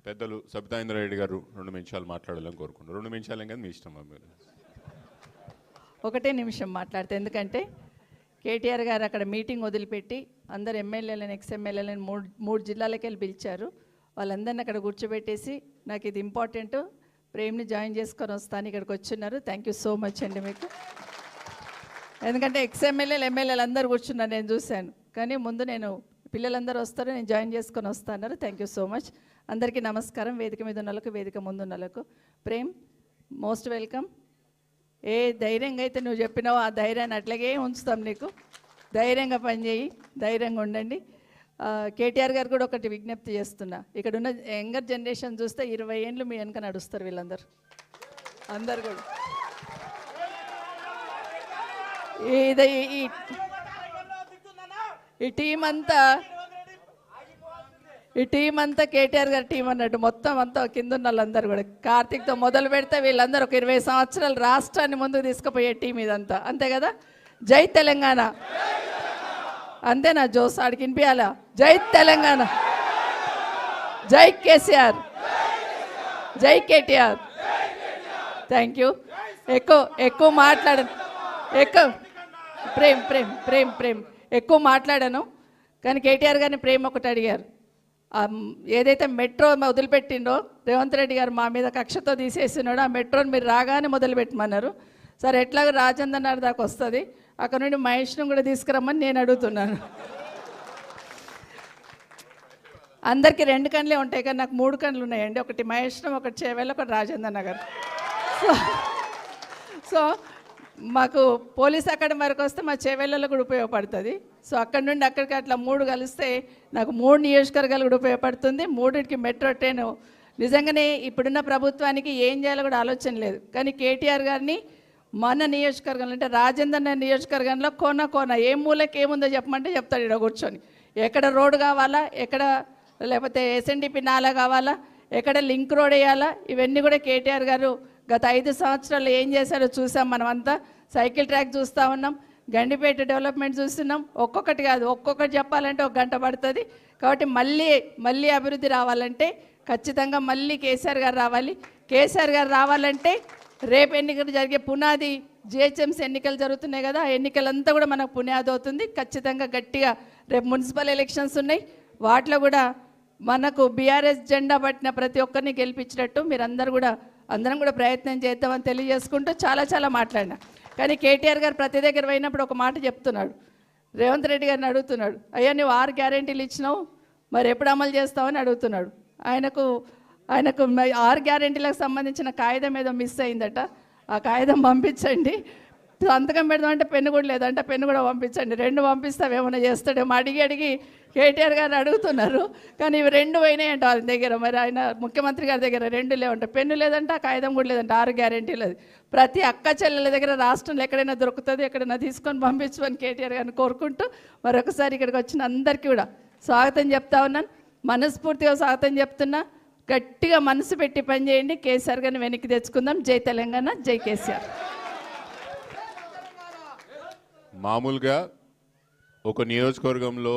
పెద్దలు సబితా ఇంద్రారెడ్డి గారు 2 నిమిషాలు మాట్లాడాలని కోరుకుంటున్నారు. 2 నిమిషాలేం కదా, మీ ఇష్టం. మీరు ఒకటే నిమిషం మాట్లాడితే, ఎందుకంటే కేటీఆర్ గారు అక్కడ మీటింగ్ వదిలిపెట్టి అందరు ఎమ్మెల్యేలను ఎక్స్ఎమ్మెల్యేలను మూడు జిల్లాలకు వెళ్ళి పిలిచారు. వాళ్ళందరినీ అక్కడ కూర్చోబెట్టేసి నాకు ఇది ఇంపార్టెంట్, ప్రేమ్ని జాయిన్ చేసుకొని వస్తాను ఇక్కడికి వచ్చున్నారు. థ్యాంక్ యూ సో మచ్ అండి మీకు. ఎందుకంటే ఎక్స్ఎమ్మెల్యేలు ఎమ్మెల్యేలు అందరూ కూర్చున్నారు, నేను చూశాను. కానీ ముందు నేను పిల్లలందరూ వస్తారు, నేను జాయిన్ చేసుకొని వస్తాను. Thank you so much. అందరికీ నమస్కారం. వేదిక మీద ఉన్న వాళ్ళకు, వేదిక ముందు ఉన్న వాళ్ళకు. Prem, most welcome. ఏ ధైర్యంగా అయితే నువ్వు చెప్పినావో ఆ ధైర్యాన్ని అట్లాగే ఉంచుతాం నీకు. ధైర్యంగా పనిచేయి, ధైర్యంగా ఉండండి. కేటీఆర్ గారు కూడా ఒకటి విజ్ఞప్తి చేస్తున్నా, ఇక్కడ ఉన్న యంగర్ జనరేషన్ చూస్తే 20 ఏళ్ళు మీ వెనక నడుస్తారు వీళ్ళందరూ, అందరు కూడా. ఈ టీం అంతా కేటీఆర్ గారి టీం అన్నట్టు, మొత్తం అంతా కింద ఉన్న వాళ్ళందరూ కూడా. కార్తీక్తో మొదలు పెడితే వీళ్ళందరూ ఒక 20 సంవత్సరాలు రాష్ట్రాన్ని ముందుకు తీసుకుపోయే టీం ఇదంతా, అంతే కదా. జై తెలంగాణ, అంతేనా జోస్? ఆడికి వినిపించాలా? జై తెలంగాణ, జై కేసీఆర్, జై కేటీఆర్. Thank you. ఎక్కువ మాట్లాడను, ప్రేమ్ ఎక్కువ మాట్లాడాను. కానీ కేటీఆర్ గారిని ప్రేమ్ ఒకటి అడిగారు, ఏదైతే మెట్రో వదిలిపెట్టిండో రేవంత్ రెడ్డి గారు మా మీద కక్షతో తీసేస్తున్నాడో ఆ మెట్రోని మీరు రాగానే మొదలుపెట్టమన్నారు. సరే, ఎట్లాగో రాజేంద్ర నగర్ దాకా వస్తుంది, అక్కడ నుండి మహేష్ను కూడా తీసుకురమ్మని నేను అడుగుతున్నాను. అందరికీ 2 కన్నులే ఉంటాయి, కానీ నాకు 3 కన్నులు ఉన్నాయండి. ఒకటి మహేష్నం, ఒకటి చేవేళ్ళ, ఒకటి రాజేంద్ర నగర్. సో మాకు పోలీస్ అకాడమీ వరకు వస్తే మా చేవేళ్ళలో కూడా ఉపయోగపడుతుంది. సో అక్కడి నుండి అక్కడికి అట్లా 3 కలిస్తే నాకు 3 నియోజకవర్గాలు కూడా ఉపయోగపడుతుంది. 3టికి మెట్రో ట్రైన్. నిజంగానే ఇప్పుడున్న ప్రభుత్వానికి ఏం చేయాలో కూడా ఆలోచన లేదు. కానీ కేటీఆర్ గారిని మన నియోజకవర్గంలో, అంటే రాజేంద్ర నియోజకవర్గంలో కోన ఏ మూలకి ఏముందో చెప్పమంటే చెప్తాడు ఇక్కడ కూర్చొని. ఎక్కడ రోడ్డు కావాలా, ఎక్కడ లేకపోతే ఎస్ఎన్డిపి నాలా కావాలా, ఎక్కడ లింక్ రోడ్ వేయాలా, ఇవన్నీ కూడా కేటీఆర్ గారు గత 5 సంవత్సరాలు ఏం చేశారో చూసాం. మనమంతా సైకిల్ ట్రాక్ చూస్తూ ఉన్నాం, గండిపేట డెవలప్మెంట్ చూస్తున్నాం. ఒక్కొక్కటి కాదు, ఒక్కొక్కటి చెప్పాలంటే 1 గంట పడుతుంది. కాబట్టి మళ్ళీ అభివృద్ధి రావాలంటే ఖచ్చితంగా మళ్ళీ కేసీఆర్ గారు రావాలి. కేసీఆర్ గారు రావాలంటే రేపు ఎన్నికలు జరిగే పునాది, జిహెచ్ఎంసీ ఎన్నికలు జరుగుతున్నాయి కదా, ఆ ఎన్నికలంతా కూడా మనకు పునాది అవుతుంది. ఖచ్చితంగా గట్టిగా రేపు మున్సిపల్ ఎలక్షన్స్ ఉన్నాయి, వాటిలో కూడా మనకు బీఆర్ఎస్ జెండా పట్టిన ప్రతి ఒక్కరిని గెలిపించినట్టు అందరం కూడా ప్రయత్నం చేద్దామని తెలియజేసుకుంటూ చాలా మాట్లాడినా. కానీ కేటీఆర్ గారు ప్రతి దగ్గర పోయినప్పుడు ఒక మాట చెప్తున్నాడు, రేవంత్ రెడ్డి గారిని అడుగుతున్నాడు, అయ్యా నువ్వు 6 గ్యారెంటీలు ఇచ్చినావు, మరి ఎప్పుడు అమలు చేస్తావని అడుగుతున్నాడు. ఆయనకు 6 గ్యారెంటీలకు సంబంధించిన కాగితం ఏదో మిస్ అయిందట, ఆ కాగితం పంపించండి. సంతకం పెడదామంటే పెన్ను కూడా లేదంట, పెన్ను కూడా పంపించండి. 2 పంపిస్తావేమన్నా చేస్తాడేమో అడిగి కేటీఆర్ గారిని అడుగుతున్నారు. కానీ ఇవి 2 పోయినాయంట ఆయన దగ్గర. మరి ఆయన ముఖ్యమంత్రి గారి దగ్గర 2 లేవంట, పెన్ను లేదంట, కాగితం కూడా లేదంట. 6 గ్యారెంటీలు అది ప్రతి అక్క చెల్లెల దగ్గర రాష్ట్రంలో ఎక్కడైనా దొరుకుతుంది, ఎక్కడైనా తీసుకొని పంపించమని కేటీఆర్ గారిని కోరుకుంటూ మరొకసారి ఇక్కడికి వచ్చిన అందరికీ కూడా స్వాగతం చెప్తా ఉన్నాను. మనస్ఫూర్తిగా స్వాగతం చెప్తున్నా. గట్టిగా మనసు పెట్టి పనిచేయండి, కేసీఆర్ గారిని వెనక్కి తెచ్చుకుందాం. జై తెలంగాణ, జై కేసీఆర్. మామూలుగా ఒక నియోజకవర్గంలో